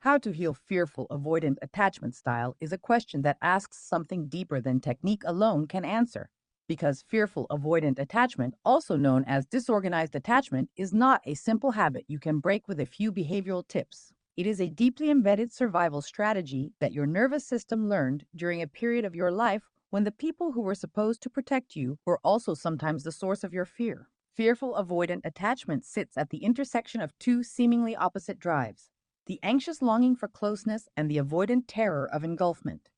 How to heal fearful avoidant attachment style is a question that asks something deeper than technique alone can answer. Because fearful avoidant attachment, also known as disorganized attachment, is not a simple habit you can break with a few behavioral tips. It is a deeply embedded survival strategy that your nervous system learned during a period of your life when the people who were supposed to protect you were also sometimes the source of your fear. Fearful avoidant attachment sits at the intersection of two seemingly opposite drives: the anxious longing for closeness and the avoidant terror of engulfment.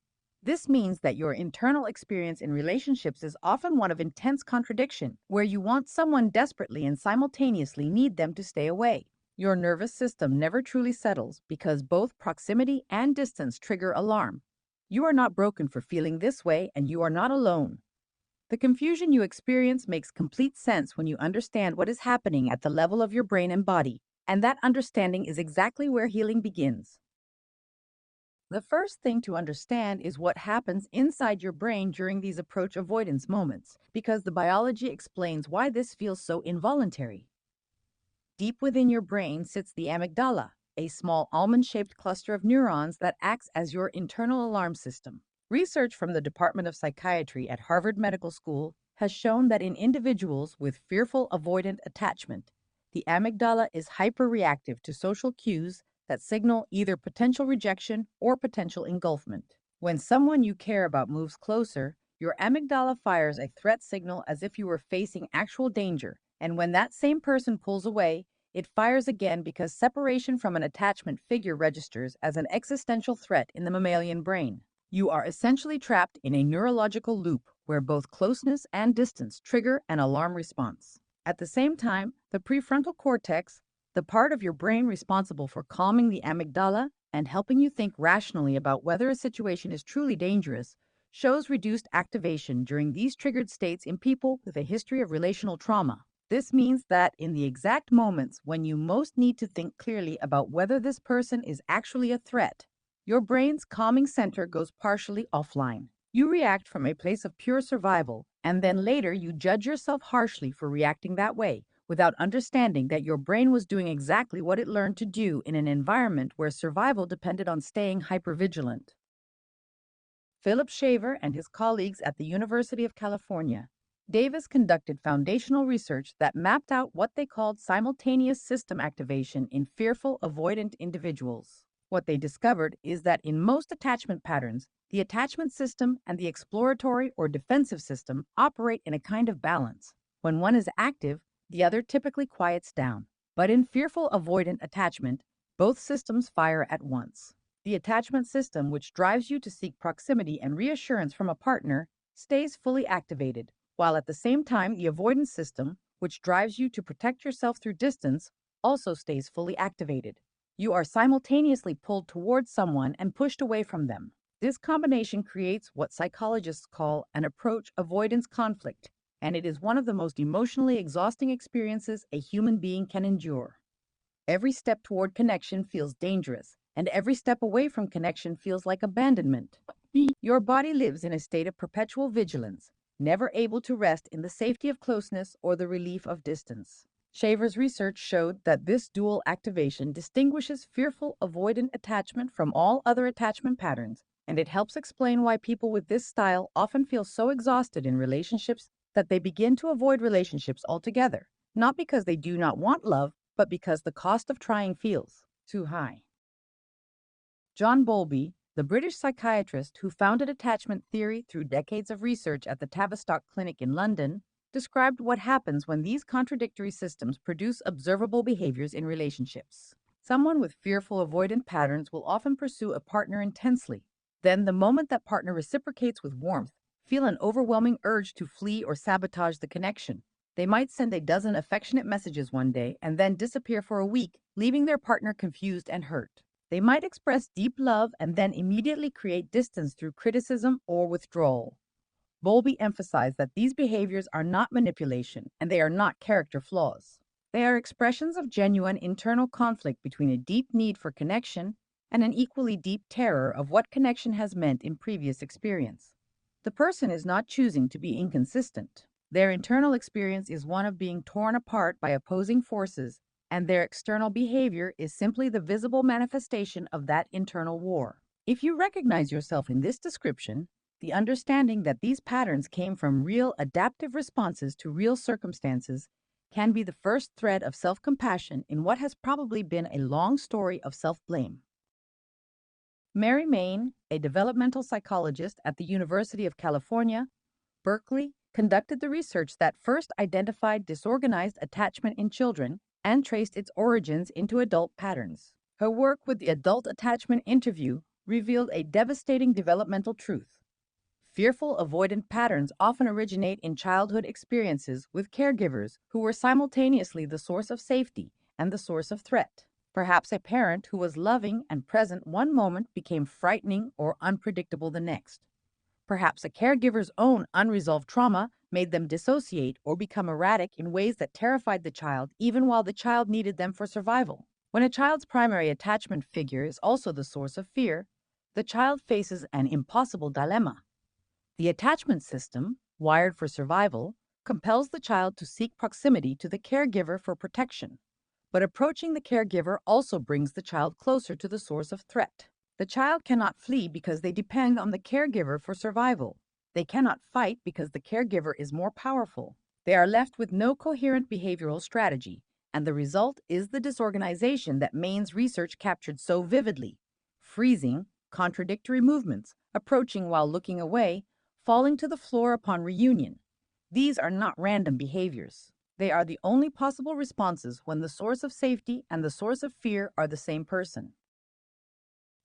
This means that your internal experience in relationships is often one of intense contradiction, where you want someone desperately and simultaneously need them to stay away. Your nervous system never truly settles because both proximity and distance trigger alarm. You are not broken for feeling this way, and you are not alone. The confusion you experience makes complete sense when you understand what is happening at the level of your brain and body, and that understanding is exactly where healing begins. The first thing to understand is what happens inside your brain during these approach avoidance moments, because the biology explains why this feels so involuntary. Deep within your brain sits the amygdala, a small almond-shaped cluster of neurons that acts as your internal alarm system. Research from the Department of Psychiatry at Harvard Medical School has shown that in individuals with fearful avoidant attachment, the amygdala is hyperreactive to social cues that signal either potential rejection or potential engulfment. When someone you care about moves closer, your amygdala fires a threat signal as if you were facing actual danger, and when that same person pulls away, it fires again because separation from an attachment figure registers as an existential threat in the mammalian brain. You are essentially trapped in a neurological loop where both closeness and distance trigger an alarm response. At the same time, the prefrontal cortex, the part of your brain responsible for calming the amygdala and helping you think rationally about whether a situation is truly dangerous, shows reduced activation during these triggered states in people with a history of relational trauma. This means that in the exact moments when you most need to think clearly about whether this person is actually a threat, your brain's calming center goes partially offline. You react from a place of pure survival, and then later you judge yourself harshly for reacting that way, without understanding that your brain was doing exactly what it learned to do in an environment where survival depended on staying hypervigilant. Phillip Shaver and his colleagues at the University of California, Davis conducted foundational research that mapped out what they called simultaneous system activation in fearful avoidant individuals. What they discovered is that in most attachment patterns, the attachment system and the exploratory or defensive system operate in a kind of balance. When one is active, the other typically quiets down. But in fearful avoidant attachment, both systems fire at once. The attachment system, which drives you to seek proximity and reassurance from a partner, stays fully activated, while at the same time the avoidance system, which drives you to protect yourself through distance, also stays fully activated. You are simultaneously pulled towards someone and pushed away from them. This combination creates what psychologists call an approach avoidance conflict, and it is one of the most emotionally exhausting experiences a human being can endure. Every step toward connection feels dangerous, and every step away from connection feels like abandonment. Your body lives in a state of perpetual vigilance, never able to rest in the safety of closeness or the relief of distance. Shaver's research showed that this dual activation distinguishes fearful avoidant attachment from all other attachment patterns, and it helps explain why people with this style often feel so exhausted in relationships that they begin to avoid relationships altogether, not because they do not want love, but because the cost of trying feels too high. John Bowlby, the British psychiatrist who founded attachment theory through decades of research at the Tavistock Clinic in London, described what happens when these contradictory systems produce observable behaviors in relationships. Someone with fearful avoidant patterns will often pursue a partner intensely. Then, the moment that partner reciprocates with warmth, feel an overwhelming urge to flee or sabotage the connection. They might send a dozen affectionate messages one day and then disappear for a week, leaving their partner confused and hurt. They might express deep love and then immediately create distance through criticism or withdrawal. Bowlby emphasized that these behaviors are not manipulation and they are not character flaws. They are expressions of genuine internal conflict between a deep need for connection and an equally deep terror of what connection has meant in previous experience. The person is not choosing to be inconsistent. Their internal experience is one of being torn apart by opposing forces, and their external behavior is simply the visible manifestation of that internal war. If you recognize yourself in this description, the understanding that these patterns came from real adaptive responses to real circumstances can be the first thread of self-compassion in what has probably been a long story of self-blame. Mary Main, a developmental psychologist at the University of California, Berkeley, conducted the research that first identified disorganized attachment in children and traced its origins into adult patterns. Her work with the adult attachment interview revealed a devastating developmental truth. Fearful avoidant patterns often originate in childhood experiences with caregivers who were simultaneously the source of safety and the source of threat. Perhaps a parent who was loving and present one moment became frightening or unpredictable the next. Perhaps a caregiver's own unresolved trauma made them dissociate or become erratic in ways that terrified the child even while the child needed them for survival. When a child's primary attachment figure is also the source of fear, the child faces an impossible dilemma. The attachment system, wired for survival, compels the child to seek proximity to the caregiver for protection. But approaching the caregiver also brings the child closer to the source of threat. The child cannot flee because they depend on the caregiver for survival. They cannot fight because the caregiver is more powerful. They are left with no coherent behavioral strategy, and the result is the disorganization that Main's research captured so vividly: freezing, contradictory movements, approaching while looking away, falling to the floor upon reunion. These are not random behaviors. They are the only possible responses when the source of safety and the source of fear are the same person.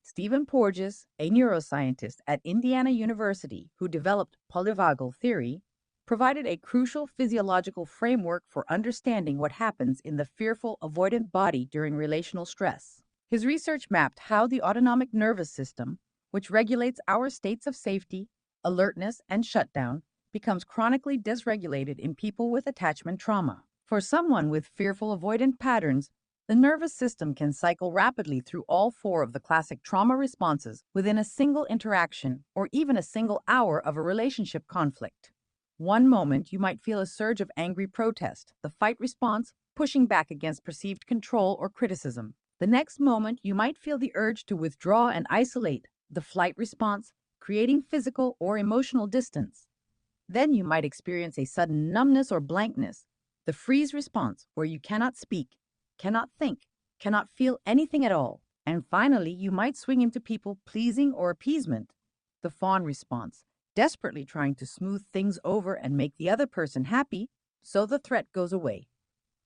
Stephen Porges, a neuroscientist at Indiana University who developed polyvagal theory, provided a crucial physiological framework for understanding what happens in the fearful avoidant body during relational stress. His research mapped how the autonomic nervous system, which regulates our states of safety, alertness, and shutdown, becomes chronically dysregulated in people with attachment trauma. For someone with fearful avoidant patterns, the nervous system can cycle rapidly through all four of the classic trauma responses within a single interaction or even a single hour of a relationship conflict. One moment, you might feel a surge of angry protest, the fight response pushing back against perceived control or criticism. The next moment, you might feel the urge to withdraw and isolate, the flight response creating physical or emotional distance. Then you might experience a sudden numbness or blankness, the freeze response, where you cannot speak, cannot think, cannot feel anything at all. And finally, you might swing into people pleasing or appeasement, the fawn response, desperately trying to smooth things over and make the other person happy, so the threat goes away.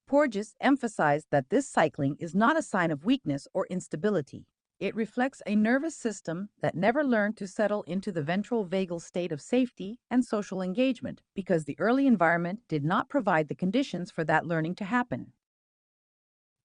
Porges emphasized that this cycling is not a sign of weakness or instability. It reflects a nervous system that never learned to settle into the ventral vagal state of safety and social engagement because the early environment did not provide the conditions for that learning to happen.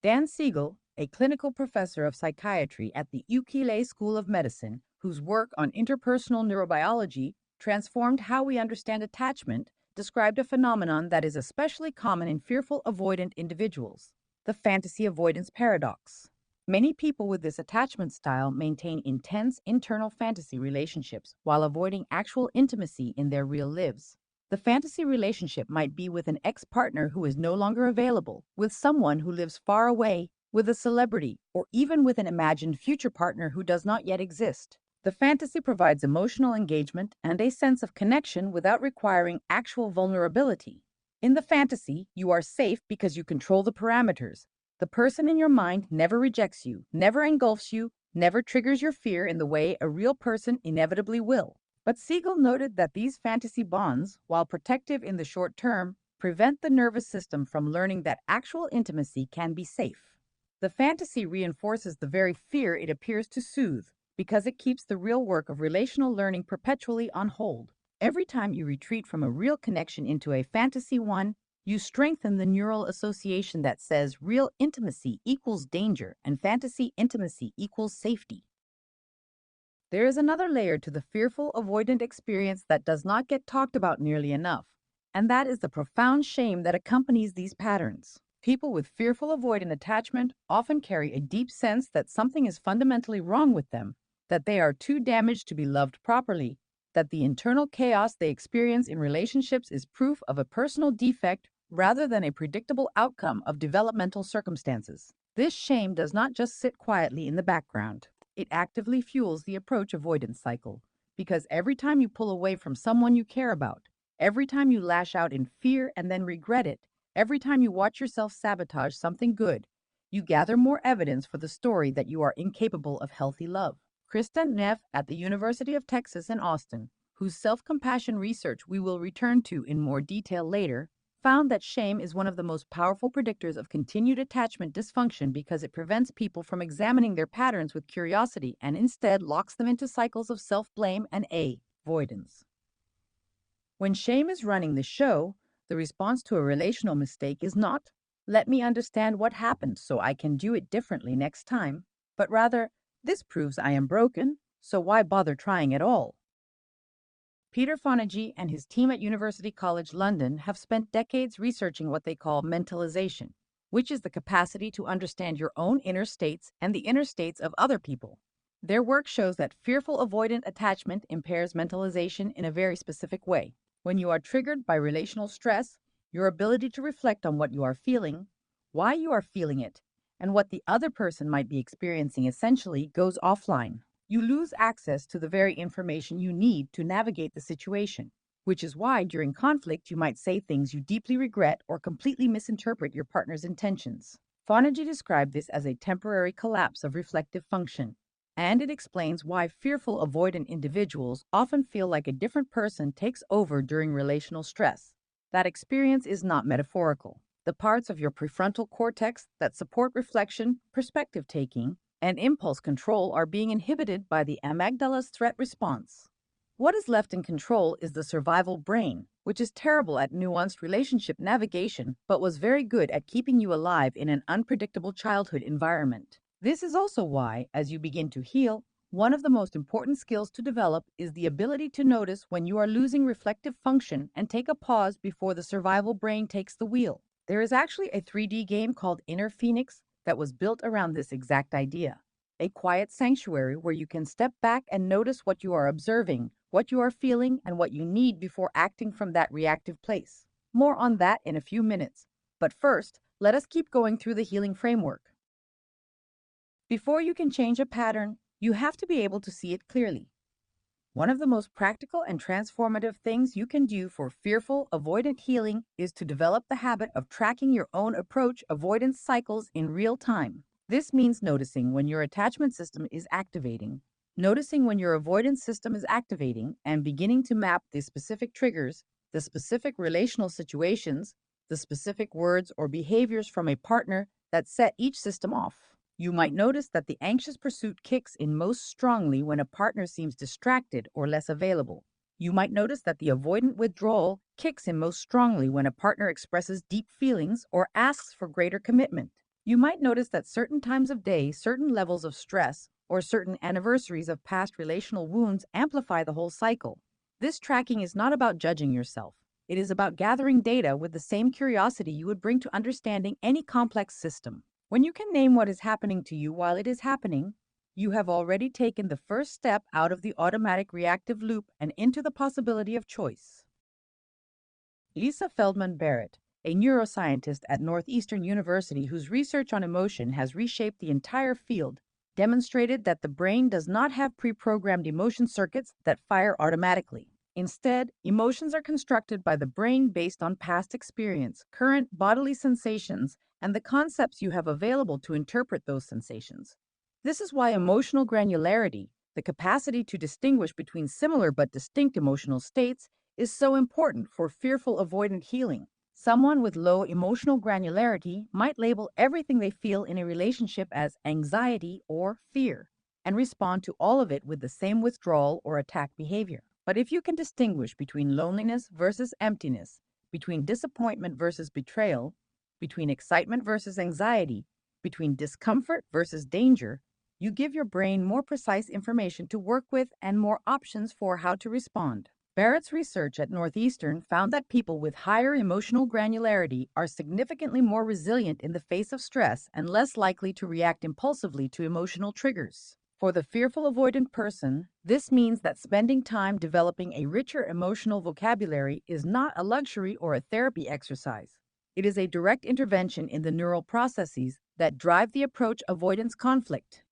Dan Siegel, a clinical professor of psychiatry at the UCLA School of Medicine, whose work on interpersonal neurobiology transformed how we understand attachment, described a phenomenon that is especially common in fearful avoidant individuals: the fantasy avoidance paradox. Many people with this attachment style maintain intense internal fantasy relationships while avoiding actual intimacy in their real lives. The fantasy relationship might be with an ex-partner who is no longer available, with someone who lives far away, with a celebrity, or even with an imagined future partner who does not yet exist. The fantasy provides emotional engagement and a sense of connection without requiring actual vulnerability. In the fantasy, you are safe because you control the parameters. The person in your mind never rejects you, never engulfs you, never triggers your fear in the way a real person inevitably will. But Siegel noted that these fantasy bonds, while protective in the short term, prevent the nervous system from learning that actual intimacy can be safe. The fantasy reinforces the very fear it appears to soothe, because it keeps the real work of relational learning perpetually on hold. Every time you retreat from a real connection into a fantasy one, you strengthen the neural association that says real intimacy equals danger and fantasy intimacy equals safety. There is another layer to the fearful avoidant experience that does not get talked about nearly enough, and that is the profound shame that accompanies these patterns. People with fearful avoidant attachment often carry a deep sense that something is fundamentally wrong with them, that they are too damaged to be loved properly, that the internal chaos they experience in relationships is proof of a personal defect rather than a predictable outcome of developmental circumstances. This shame does not just sit quietly in the background. It actively fuels the approach avoidance cycle, because every time you pull away from someone you care about, every time you lash out in fear and then regret it, every time you watch yourself sabotage something good, you gather more evidence for the story that you are incapable of healthy love. Kristen Neff at the University of Texas in Austin, whose self-compassion research we will return to in more detail later, found that shame is one of the most powerful predictors of continued attachment dysfunction because it prevents people from examining their patterns with curiosity and instead locks them into cycles of self-blame and avoidance. When shame is running the show, the response to a relational mistake is not, "Let me understand what happened so I can do it differently next time," but rather, "This proves I am broken, so why bother trying at all?" Peter Fonagy and his team at University College London have spent decades researching what they call mentalization, which is the capacity to understand your own inner states and the inner states of other people. Their work shows that fearful avoidant attachment impairs mentalization in a very specific way. When you are triggered by relational stress, your ability to reflect on what you are feeling, why you are feeling it, and what the other person might be experiencing essentially goes offline. You lose access to the very information you need to navigate the situation, which is why during conflict you might say things you deeply regret or completely misinterpret your partner's intentions. Fonagy described this as a temporary collapse of reflective function, and it explains why fearful avoidant individuals often feel like a different person takes over during relational stress. That experience is not metaphorical. The parts of your prefrontal cortex that support reflection, perspective taking, and impulse control are being inhibited by the amygdala's threat response. What is left in control is the survival brain, which is terrible at nuanced relationship navigation, but was very good at keeping you alive in an unpredictable childhood environment. This is also why, as you begin to heal, one of the most important skills to develop is the ability to notice when you are losing reflective function and take a pause before the survival brain takes the wheel. There is actually a 3D game called Inner Phoenix that was built around this exact idea. A quiet sanctuary where you can step back and notice what you are observing, what you are feeling, and what you need before acting from that reactive place. More on that in a few minutes. But first, let us keep going through the healing framework. Before you can change a pattern, you have to be able to see it clearly. One of the most practical and transformative things you can do for fearful avoidant healing is to develop the habit of tracking your own approach avoidance cycles in real time. This means noticing when your attachment system is activating, noticing when your avoidance system is activating, and beginning to map the specific triggers, the specific relational situations, the specific words or behaviors from a partner that set each system off. You might notice that the anxious pursuit kicks in most strongly when a partner seems distracted or less available. You might notice that the avoidant withdrawal kicks in most strongly when a partner expresses deep feelings or asks for greater commitment. You might notice that certain times of day, certain levels of stress, or certain anniversaries of past relational wounds amplify the whole cycle. This tracking is not about judging yourself. It is about gathering data with the same curiosity you would bring to understanding any complex system. When you can name what is happening to you while it is happening, you have already taken the first step out of the automatic reactive loop and into the possibility of choice. Lisa Feldman Barrett, a neuroscientist at Northeastern University whose research on emotion has reshaped the entire field, demonstrated that the brain does not have pre-programmed emotion circuits that fire automatically. Instead, emotions are constructed by the brain based on past experience, current bodily sensations, and the concepts you have available to interpret those sensations. This is why emotional granularity, the capacity to distinguish between similar but distinct emotional states, is so important for fearful avoidant healing. Someone with low emotional granularity might label everything they feel in a relationship as anxiety or fear and respond to all of it with the same withdrawal or attack behavior. But if you can distinguish between loneliness versus emptiness, between disappointment versus betrayal, between excitement versus anxiety, between discomfort versus danger, you give your brain more precise information to work with and more options for how to respond. Barrett's research at Northeastern found that people with higher emotional granularity are significantly more resilient in the face of stress and less likely to react impulsively to emotional triggers. For the fearful avoidant person, this means that spending time developing a richer emotional vocabulary is not a luxury or a therapy exercise. It is a direct intervention in the neural processes that drive the approach avoidance conflict.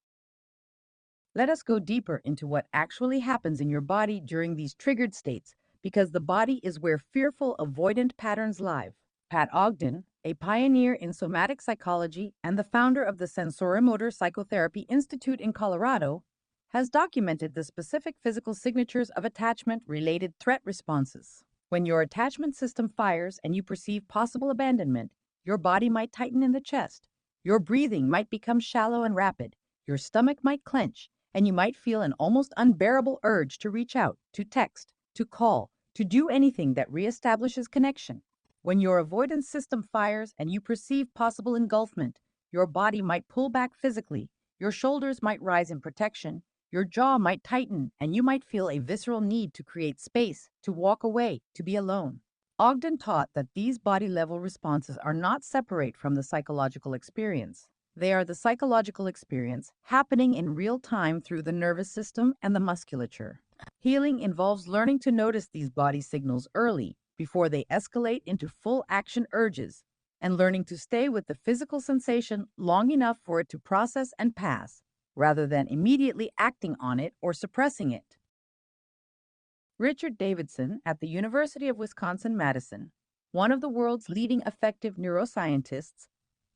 Let us go deeper into what actually happens in your body during these triggered states, because the body is where fearful avoidant patterns live. Pat Ogden, a pioneer in somatic psychology and the founder of the Sensorimotor Psychotherapy Institute in Colorado, has documented the specific physical signatures of attachment-related threat responses. When your attachment system fires and you perceive possible abandonment, your body might tighten in the chest, your breathing might become shallow and rapid, your stomach might clench, and you might feel an almost unbearable urge to reach out, to text, to call, to do anything that reestablishes connection. When your avoidance system fires and you perceive possible engulfment, your body might pull back physically, your shoulders might rise in protection, your jaw might tighten, and you might feel a visceral need to create space, to walk away, to be alone. Ogden taught that these body-level responses are not separate from the psychological experience. They are the psychological experience happening in real time through the nervous system and the musculature. Healing involves learning to notice these body signals early, before they escalate into full action urges, and learning to stay with the physical sensation long enough for it to process and pass, rather than immediately acting on it or suppressing it. Richard Davidson at the University of Wisconsin-Madison, one of the world's leading affective neuroscientists,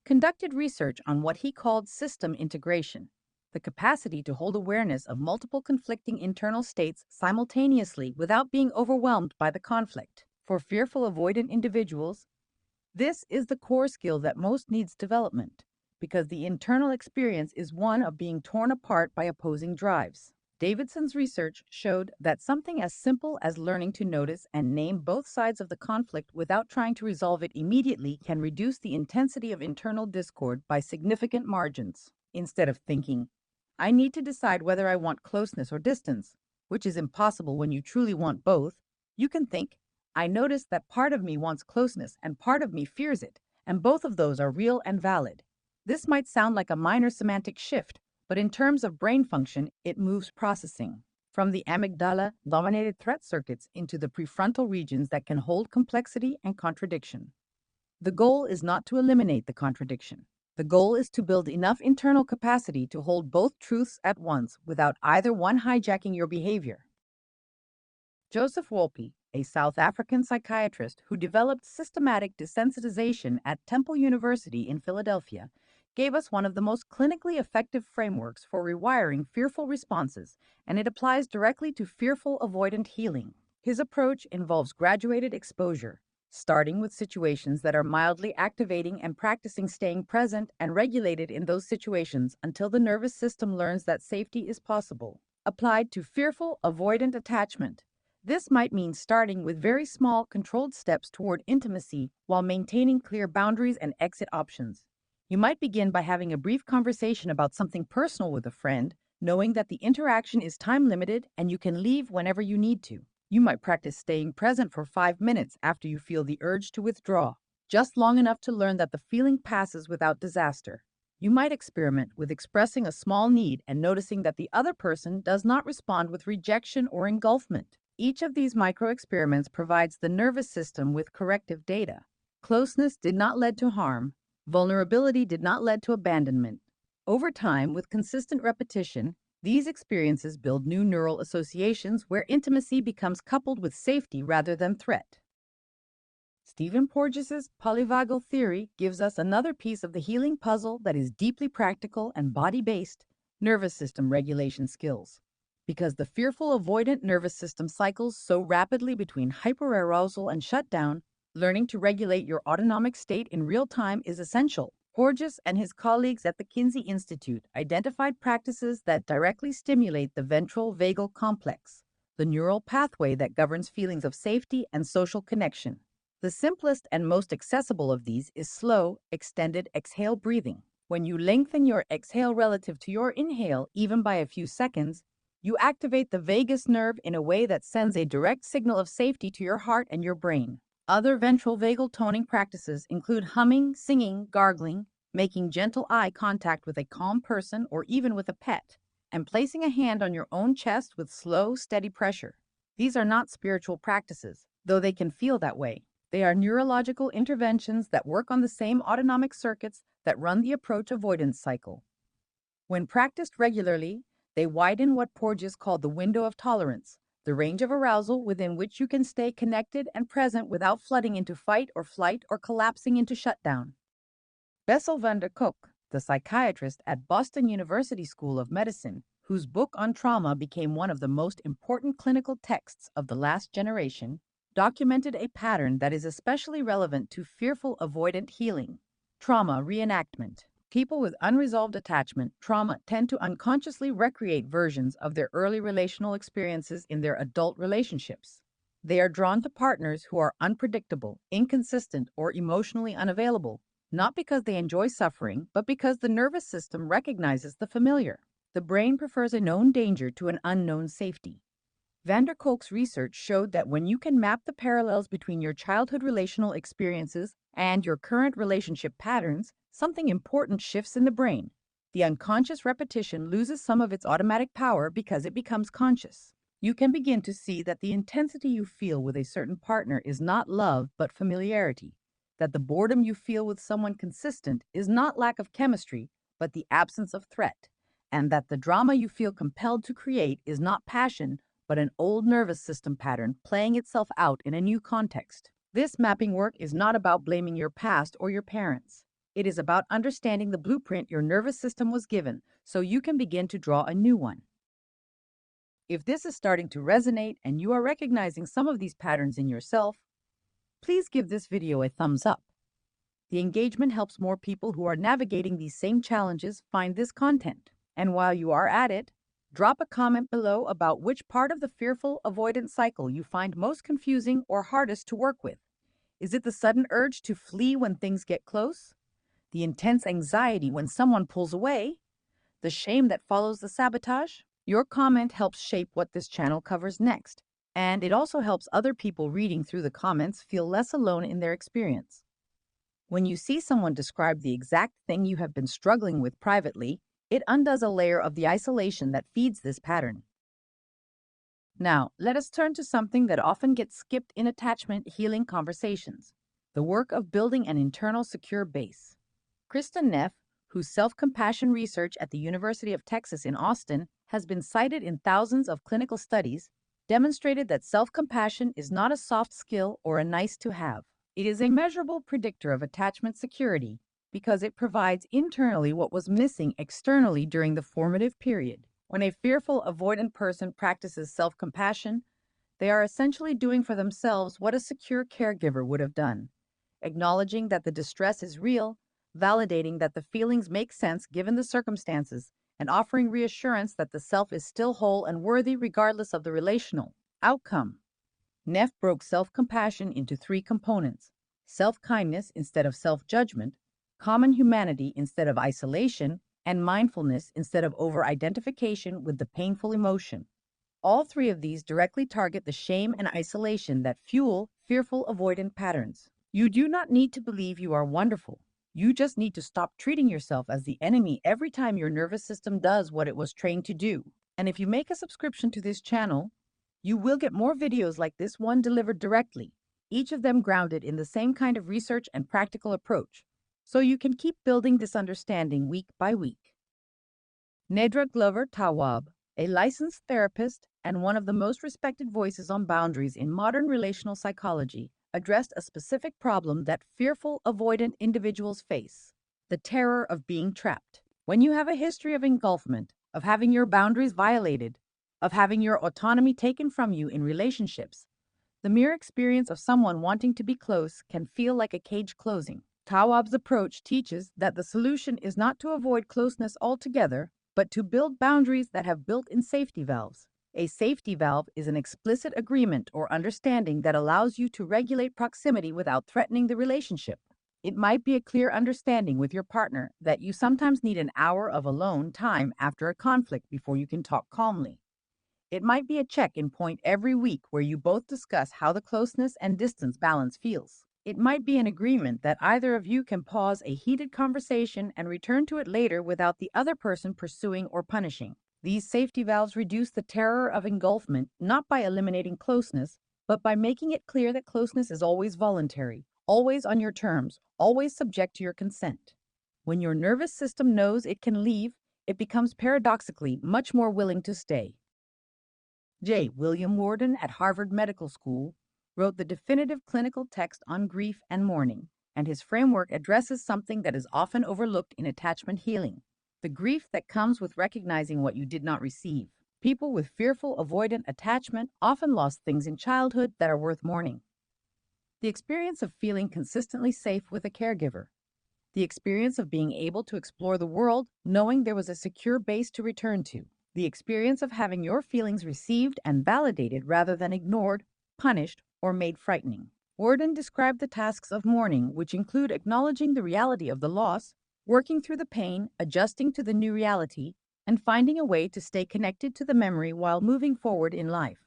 conducted research on what he called system integration, the capacity to hold awareness of multiple conflicting internal states simultaneously without being overwhelmed by the conflict. For fearful avoidant individuals, this is the core skill that most needs development, because the internal experience is one of being torn apart by opposing drives. Davidson's research showed that something as simple as learning to notice and name both sides of the conflict without trying to resolve it immediately can reduce the intensity of internal discord by significant margins. Instead of thinking, I need to decide whether I want closeness or distance, which is impossible when you truly want both, you can think, I notice that part of me wants closeness and part of me fears it, and both of those are real and valid. This might sound like a minor semantic shift, but in terms of brain function, it moves processing from the amygdala-dominated threat circuits into the prefrontal regions that can hold complexity and contradiction. The goal is not to eliminate the contradiction. The goal is to build enough internal capacity to hold both truths at once without either one hijacking your behavior. Joseph Wolpe, a South African psychiatrist who developed systematic desensitization at Temple University in Philadelphia, gave us one of the most clinically effective frameworks for rewiring fearful responses, and it applies directly to fearful avoidant healing. His approach involves graduated exposure, starting with situations that are mildly activating and practicing staying present and regulated in those situations until the nervous system learns that safety is possible. Applied to fearful avoidant attachment, this might mean starting with very small, controlled steps toward intimacy while maintaining clear boundaries and exit options. You might begin by having a brief conversation about something personal with a friend, knowing that the interaction is time-limited and you can leave whenever you need to. You might practice staying present for 5 minutes after you feel the urge to withdraw, just long enough to learn that the feeling passes without disaster. You might experiment with expressing a small need and noticing that the other person does not respond with rejection or engulfment. Each of these micro-experiments provides the nervous system with corrective data. Closeness did not lead to harm. Vulnerability did not lead to abandonment. Over time, with consistent repetition, these experiences build new neural associations where intimacy becomes coupled with safety rather than threat. Stephen Porges's polyvagal theory gives us another piece of the healing puzzle that is deeply practical and body-based: nervous system regulation skills. Because the fearful avoidant nervous system cycles so rapidly between hyperarousal and shutdown, learning to regulate your autonomic state in real time is essential. Porges and his colleagues at the Kinsey Institute identified practices that directly stimulate the ventral vagal complex, the neural pathway that governs feelings of safety and social connection. The simplest and most accessible of these is slow, extended exhale breathing. When you lengthen your exhale relative to your inhale, even by a few seconds, you activate the vagus nerve in a way that sends a direct signal of safety to your heart and your brain. Other ventral vagal toning practices include humming, singing, gargling, making gentle eye contact with a calm person or even with a pet, and placing a hand on your own chest with slow, steady pressure. These are not spiritual practices, though they can feel that way. They are neurological interventions that work on the same autonomic circuits that run the approach avoidance cycle. When practiced regularly, they widen what Porges called the window of tolerance, the range of arousal within which you can stay connected and present without flooding into fight or flight or collapsing into shutdown. Bessel van der Kolk, the psychiatrist at Boston University School of Medicine, whose book on trauma became one of the most important clinical texts of the last generation, documented a pattern that is especially relevant to fearful avoidant healing: trauma reenactment. People with unresolved attachment trauma tend to unconsciously recreate versions of their early relational experiences in their adult relationships. They are drawn to partners who are unpredictable, inconsistent, or emotionally unavailable, not because they enjoy suffering, but because the nervous system recognizes the familiar. The brain prefers a known danger to an unknown safety. Van der Kolk's research showed that when you can map the parallels between your childhood relational experiences and your current relationship patterns, something important shifts in the brain. The unconscious repetition loses some of its automatic power because it becomes conscious. You can begin to see that the intensity you feel with a certain partner is not love, but familiarity. That the boredom you feel with someone consistent is not lack of chemistry, but the absence of threat. And that the drama you feel compelled to create is not passion, but an old nervous system pattern playing itself out in a new context. This mapping work is not about blaming your past or your parents. It is about understanding the blueprint your nervous system was given so you can begin to draw a new one. If this is starting to resonate and you are recognizing some of these patterns in yourself, please give this video a thumbs up. The engagement helps more people who are navigating these same challenges find this content. And while you are at it, drop a comment below about which part of the fearful avoidance cycle you find most confusing or hardest to work with. Is it the sudden urge to flee when things get close? The intense anxiety when someone pulls away? The shame that follows the sabotage? Your comment helps shape what this channel covers next, and it also helps other people reading through the comments feel less alone in their experience. When you see someone describe the exact thing you have been struggling with privately, it undoes a layer of the isolation that feeds this pattern. Now, let us turn to something that often gets skipped in attachment healing conversations: the work of building an internal secure base. Kristen Neff, whose self-compassion research at the University of Texas in Austin has been cited in thousands of clinical studies, demonstrated that self-compassion is not a soft skill or a nice-to-have. It is a measurable predictor of attachment security because it provides internally what was missing externally during the formative period. When a fearful, avoidant person practices self-compassion, they are essentially doing for themselves what a secure caregiver would have done: acknowledging that the distress is real, validating that the feelings make sense given the circumstances, and offering reassurance that the self is still whole and worthy regardless of the relational outcome. Neff broke self-compassion into three components: self-kindness instead of self-judgment, common humanity instead of isolation, and mindfulness instead of over-identification with the painful emotion. All three of these directly target the shame and isolation that fuel fearful avoidant patterns. You do not need to believe you are wonderful. You just need to stop treating yourself as the enemy every time your nervous system does what it was trained to do. And if you make a subscription to this channel, you will get more videos like this one delivered directly, each of them grounded in the same kind of research and practical approach, so you can keep building this understanding week by week. Nedra Glover Tawwab, a licensed therapist and one of the most respected voices on boundaries in modern relational psychology, addressed a specific problem that fearful, avoidant individuals face: the terror of being trapped. When you have a history of engulfment, of having your boundaries violated, of having your autonomy taken from you in relationships, the mere experience of someone wanting to be close can feel like a cage closing. Tawwab's approach teaches that the solution is not to avoid closeness altogether, but to build boundaries that have built-in safety valves. A safety valve is an explicit agreement or understanding that allows you to regulate proximity without threatening the relationship. It might be a clear understanding with your partner that you sometimes need an hour of alone time after a conflict before you can talk calmly. It might be a check-in point every week where you both discuss how the closeness and distance balance feels. It might be an agreement that either of you can pause a heated conversation and return to it later without the other person pursuing or punishing. These safety valves reduce the terror of engulfment not by eliminating closeness, but by making it clear that closeness is always voluntary, always on your terms, always subject to your consent. When your nervous system knows it can leave, it becomes paradoxically much more willing to stay. J. William Worden at Harvard Medical School wrote the definitive clinical text on grief and mourning, and his framework addresses something that is often overlooked in attachment healing: the grief that comes with recognizing what you did not receive. People with fearful avoidant attachment often lost things in childhood that are worth mourning. The experience of feeling consistently safe with a caregiver. The experience of being able to explore the world knowing there was a secure base to return to. The experience of having your feelings received and validated rather than ignored, punished, or made frightening. Worden described the tasks of mourning, which include acknowledging the reality of the loss, working through the pain, adjusting to the new reality, and finding a way to stay connected to the memory while moving forward in life.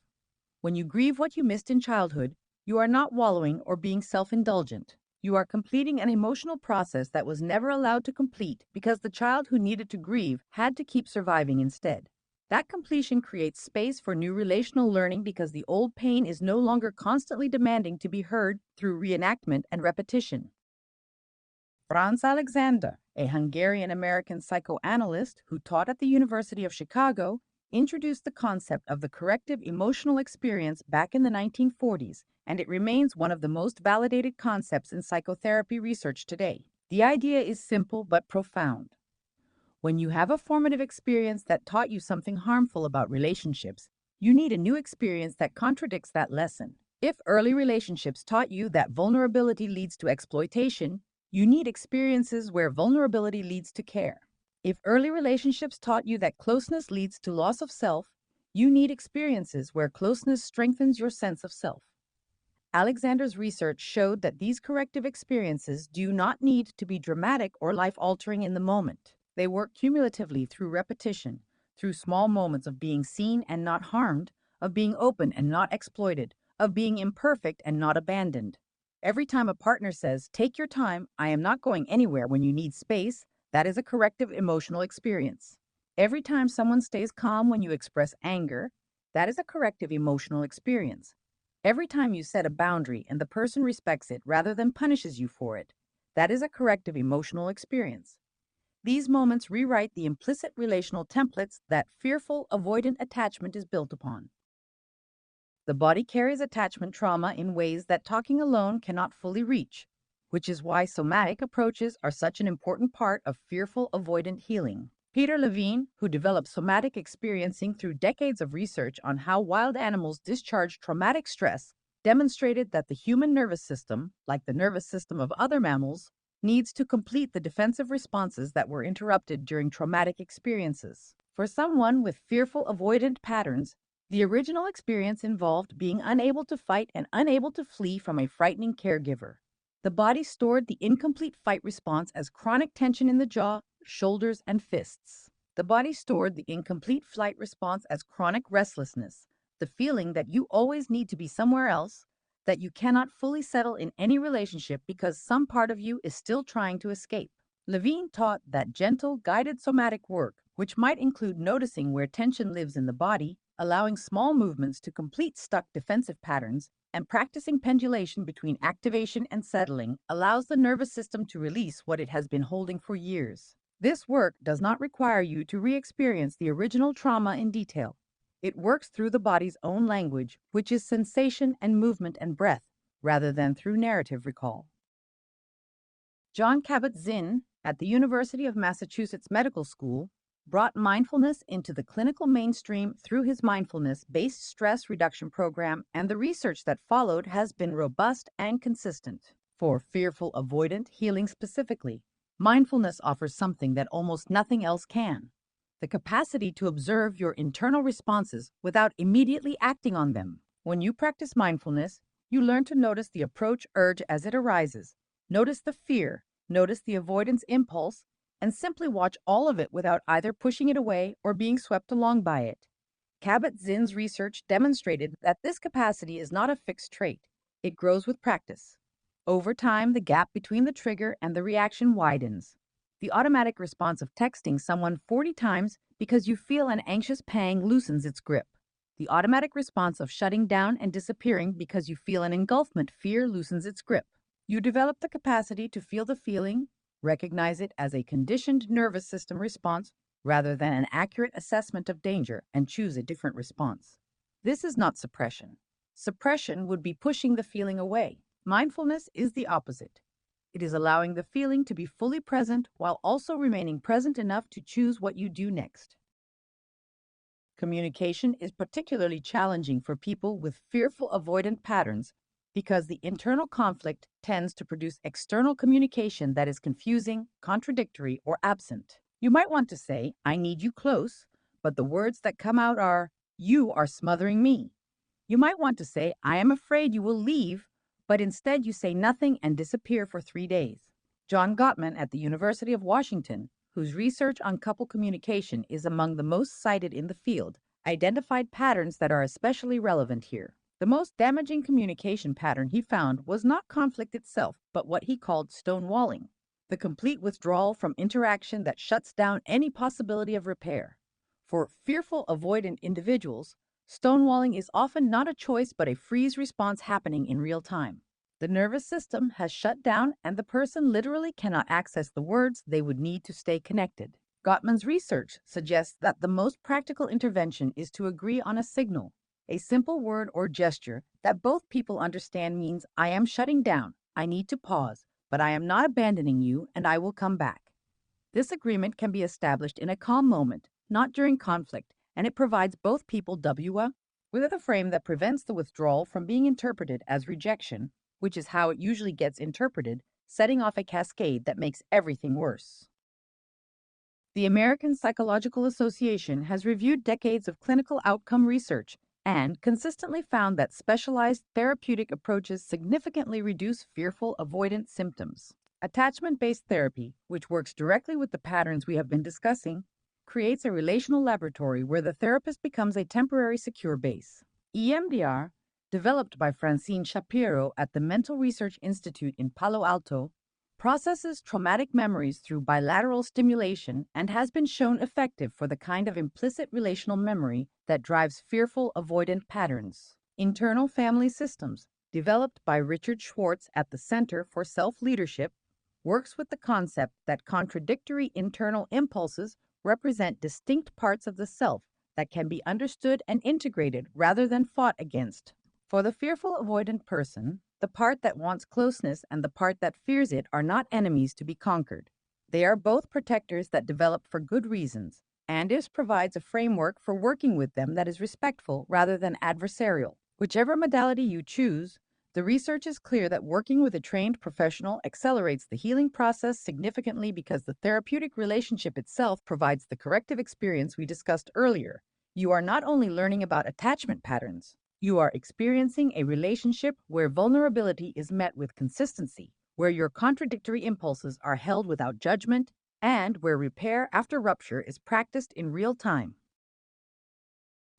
When you grieve what you missed in childhood, you are not wallowing or being self-indulgent. You are completing an emotional process that was never allowed to complete because the child who needed to grieve had to keep surviving instead. That completion creates space for new relational learning because the old pain is no longer constantly demanding to be heard through reenactment and repetition. Franz Alexander, a Hungarian-American psychoanalyst who taught at the University of Chicago, introduced the concept of the corrective emotional experience back in the 1940s, and it remains one of the most validated concepts in psychotherapy research today. The idea is simple but profound. When you have a formative experience that taught you something harmful about relationships, you need a new experience that contradicts that lesson. If early relationships taught you that vulnerability leads to exploitation, you need experiences where vulnerability leads to care. If early relationships taught you that closeness leads to loss of self, you need experiences where closeness strengthens your sense of self. Alexander's research showed that these corrective experiences do not need to be dramatic or life-altering in the moment. They work cumulatively through repetition, through small moments of being seen and not harmed, of being open and not exploited, of being imperfect and not abandoned. Every time a partner says, "Take your time, I am not going anywhere," when you need space, that is a corrective emotional experience. Every time someone stays calm when you express anger, that is a corrective emotional experience. Every time you set a boundary and the person respects it rather than punishes you for it, that is a corrective emotional experience. These moments rewrite the implicit relational templates that fearful, avoidant attachment is built upon. The body carries attachment trauma in ways that talking alone cannot fully reach, which is why somatic approaches are such an important part of fearful, avoidant healing. Peter Levine, who developed somatic experiencing through decades of research on how wild animals discharge traumatic stress, demonstrated that the human nervous system, like the nervous system of other mammals, needs to complete the defensive responses that were interrupted during traumatic experiences. For someone with fearful avoidant patterns, the original experience involved being unable to fight and unable to flee from a frightening caregiver. The body stored the incomplete fight response as chronic tension in the jaw, shoulders, and fists. The body stored the incomplete flight response as chronic restlessness, the feeling that you always need to be somewhere else, that you cannot fully settle in any relationship because some part of you is still trying to escape. Levine taught that gentle, guided somatic work, which might include noticing where tension lives in the body, allowing small movements to complete stuck defensive patterns, and practicing pendulation between activation and settling, allows the nervous system to release what it has been holding for years. This work does not require you to re-experience the original trauma in detail. It works through the body's own language, which is sensation and movement and breath, rather than through narrative recall. John Kabat-Zinn, at the University of Massachusetts Medical School, brought mindfulness into the clinical mainstream through his mindfulness-based stress reduction program, and the research that followed has been robust and consistent. For fearful avoidant healing specifically, mindfulness offers something that almost nothing else can: the capacity to observe your internal responses without immediately acting on them. When you practice mindfulness, you learn to notice the approach urge as it arises, notice the fear, notice the avoidance impulse, and simply watch all of it without either pushing it away or being swept along by it. Kabat-Zinn's research demonstrated that this capacity is not a fixed trait. It grows with practice. Over time, the gap between the trigger and the reaction widens. The automatic response of texting someone 40 times because you feel an anxious pang loosens its grip. The automatic response of shutting down and disappearing because you feel an engulfment fear loosens its grip. You develop the capacity to feel the feeling, recognize it as a conditioned nervous system response rather than an accurate assessment of danger, and choose a different response. This is not suppression. Suppression would be pushing the feeling away. Mindfulness is the opposite. It is allowing the feeling to be fully present while also remaining present enough to choose what you do next. Communication is particularly challenging for people with fearful avoidant patterns because the internal conflict tends to produce external communication that is confusing, contradictory, or absent. You might want to say, "I need you close," but the words that come out are, "You are smothering me." You might want to say, "I am afraid you will leave," but instead you say nothing and disappear for 3 days. John Gottman at the University of Washington, whose research on couple communication is among the most cited in the field, identified patterns that are especially relevant here. The most damaging communication pattern he found was not conflict itself, but what he called stonewalling, the complete withdrawal from interaction that shuts down any possibility of repair. For fearful avoidant individuals, stonewalling is often not a choice but a freeze response happening in real time. The nervous system has shut down and the person literally cannot access the words they would need to stay connected. Gottman's research suggests that the most practical intervention is to agree on a signal, a simple word or gesture that both people understand means, "I am shutting down, I need to pause, but I am not abandoning you and I will come back." This agreement can be established in a calm moment, not during conflict, and it provides both people with a frame that prevents the withdrawal from being interpreted as rejection, which is how it usually gets interpreted, setting off a cascade that makes everything worse. The American Psychological Association has reviewed decades of clinical outcome research and consistently found that specialized therapeutic approaches significantly reduce fearful avoidant symptoms. Attachment-based therapy, which works directly with the patterns we have been discussing, creates a relational laboratory where the therapist becomes a temporary secure base. EMDR, developed by Francine Shapiro at the Mental Research Institute in Palo Alto, processes traumatic memories through bilateral stimulation and has been shown effective for the kind of implicit relational memory that drives fearful avoidant patterns. Internal family systems, developed by Richard Schwartz at the Center for Self-Leadership, works with the concept that contradictory internal impulses represent distinct parts of the self that can be understood and integrated rather than fought against. For the fearful avoidant person, the part that wants closeness and the part that fears it are not enemies to be conquered. They are both protectors that develop for good reasons, and this provides a framework for working with them that is respectful rather than adversarial. Whichever modality you choose, the research is clear that working with a trained professional accelerates the healing process significantly because the therapeutic relationship itself provides the corrective experience we discussed earlier. You are not only learning about attachment patterns, you are experiencing a relationship where vulnerability is met with consistency, where your contradictory impulses are held without judgment, and where repair after rupture is practiced in real time.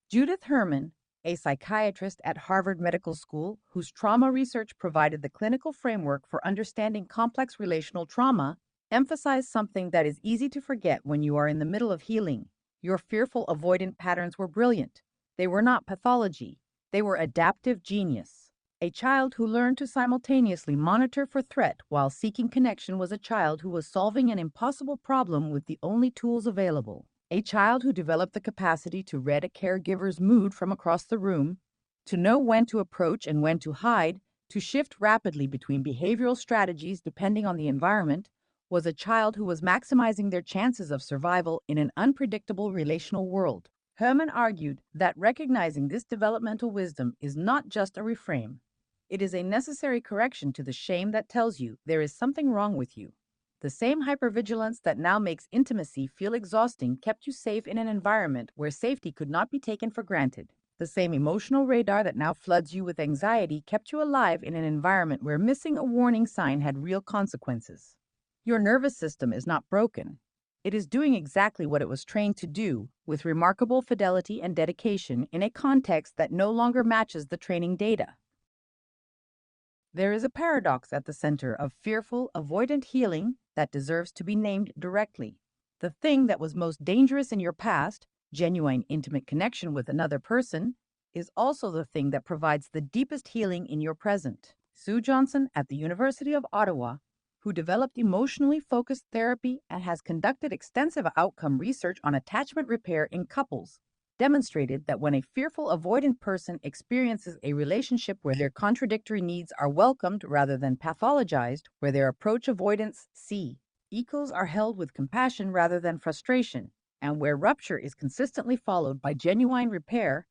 Judith Herman, a psychiatrist at Harvard Medical School whose trauma research provided the clinical framework for understanding complex relational trauma, emphasized something that is easy to forget when you are in the middle of healing. Your fearful avoidant patterns were brilliant. They were not pathology. They were adaptive genius. A child who learned to simultaneously monitor for threat while seeking connection was a child who was solving an impossible problem with the only tools available. A child who developed the capacity to read a caregiver's mood from across the room, to know when to approach and when to hide, to shift rapidly between behavioral strategies depending on the environment, was a child who was maximizing their chances of survival in an unpredictable relational world. Herman argued that recognizing this developmental wisdom is not just a reframe. It is a necessary correction to the shame that tells you there is something wrong with you. The same hypervigilance that now makes intimacy feel exhausting kept you safe in an environment where safety could not be taken for granted. The same emotional radar that now floods you with anxiety kept you alive in an environment where missing a warning sign had real consequences. Your nervous system is not broken. It is doing exactly what it was trained to do, with remarkable fidelity and dedication in a context that no longer matches the training data. There is a paradox at the center of fearful, avoidant healing that deserves to be named directly. The thing that was most dangerous in your past, genuine intimate connection with another person, is also the thing that provides the deepest healing in your present. Sue Johnson at the University of Ottawa, who developed emotionally focused therapy and has conducted extensive outcome research on attachment repair in couples, demonstrated that when a fearful avoidant person experiences a relationship where their contradictory needs are welcomed rather than pathologized, where their approach avoidance C equals are held with compassion rather than frustration, and where rupture is consistently followed by genuine repair,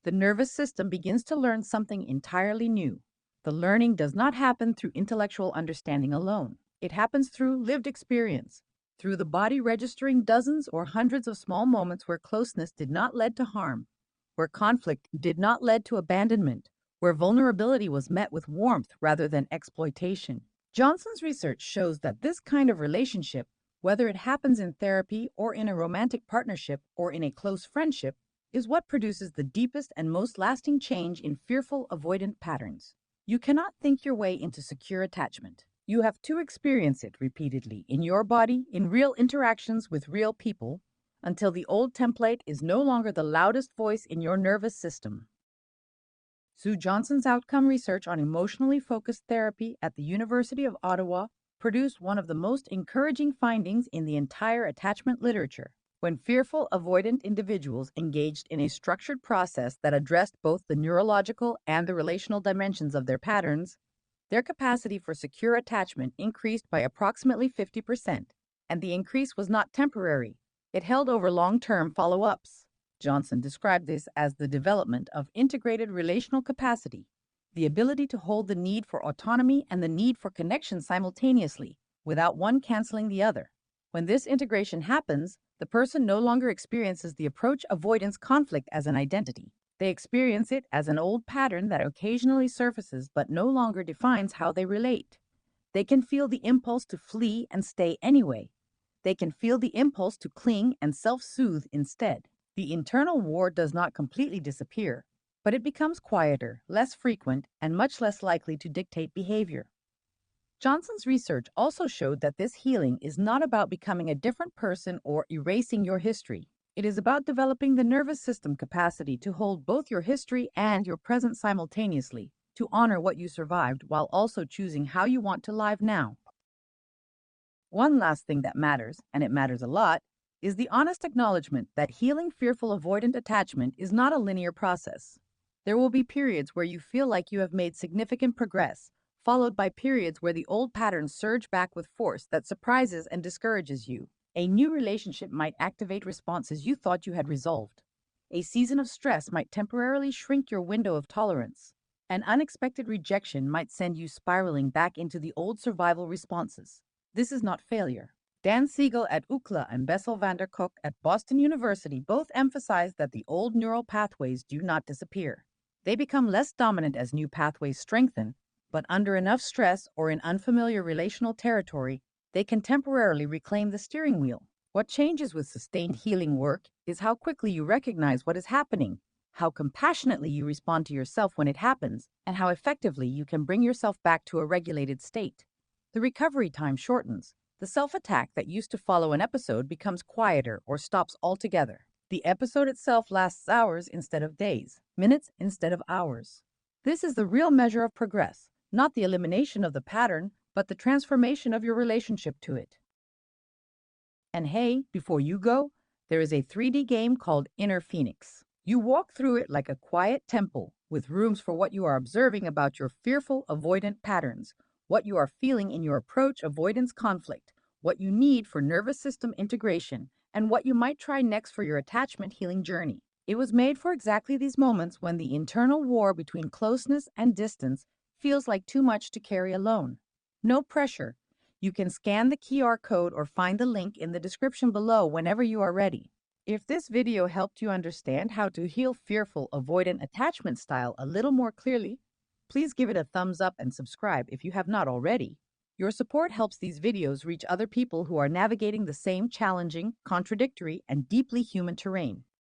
the nervous system begins to learn something entirely new. The learning does not happen through intellectual understanding alone. It happens through lived experience, through the body registering dozens or hundreds of small moments where closeness did not lead to harm, where conflict did not lead to abandonment, where vulnerability was met with warmth rather than exploitation. Johnson's research shows that this kind of relationship, whether it happens in therapy or in a romantic partnership or in a close friendship, is what produces the deepest and most lasting change in fearful avoidant patterns. You cannot think your way into secure attachment. You have to experience it repeatedly in your body, in real interactions with real people, until the old template is no longer the loudest voice in your nervous system. Sue Johnson's outcome research on emotionally focused therapy at the University of Ottawa produced one of the most encouraging findings in the entire attachment literature. When fearful avoidant individuals engaged in a structured process that addressed both the neurological and the relational dimensions of their patterns, their capacity for secure attachment increased by approximately 50%, and the increase was not temporary. It held over long-term follow-ups. Johnson described this as the development of integrated relational capacity, the ability to hold the need for autonomy and the need for connection simultaneously, without one canceling the other. When this integration happens, the person no longer experiences the approach avoidance conflict as an identity. They experience it as an old pattern that occasionally surfaces but no longer defines how they relate. They can feel the impulse to flee and stay anyway. They can feel the impulse to cling and self-soothe instead. The internal war does not completely disappear, but it becomes quieter, less frequent, and much less likely to dictate behavior. Johnson's research also showed that this healing is not about becoming a different person or erasing your history. It is about developing the nervous system capacity to hold both your history and your present simultaneously, to honor what you survived while also choosing how you want to live now. One last thing that matters, and it matters a lot, is the honest acknowledgement that healing fearful avoidant attachment is not a linear process. There will be periods where you feel like you have made significant progress, followed by periods where the old patterns surge back with force that surprises and discourages you. A new relationship might activate responses you thought you had resolved. A season of stress might temporarily shrink your window of tolerance. An unexpected rejection might send you spiraling back into the old survival responses. This is not failure. Dan Siegel at UCLA and Bessel van der Kolk at Boston University both emphasize that the old neural pathways do not disappear. They become less dominant as new pathways strengthen, but under enough stress or in unfamiliar relational territory, they can temporarily reclaim the steering wheel. What changes with sustained healing work is how quickly you recognize what is happening, how compassionately you respond to yourself when it happens, and how effectively you can bring yourself back to a regulated state. The recovery time shortens. The self-attack that used to follow an episode becomes quieter or stops altogether. The episode itself lasts hours instead of days, minutes instead of hours. This is the real measure of progress, not the elimination of the pattern, but the transformation of your relationship to it. And hey, before you go, there is a 3D game called Inner Phoenix. You walk through it like a quiet temple, with rooms for what you are observing about your fearful avoidant patterns, what you are feeling in your approach avoidance conflict, what you need for nervous system integration, and what you might try next for your attachment healing journey. It was made for exactly these moments when the internal war between closeness and distance feels like too much to carry alone. No pressure. You can scan the QR code or find the link in the description below whenever you are ready. If this video helped you understand how to heal fearful avoidant attachment style a little more clearly, please give it a thumbs up and subscribe if you have not already. Your support helps these videos reach other people who are navigating the same challenging, contradictory, and deeply human terrain.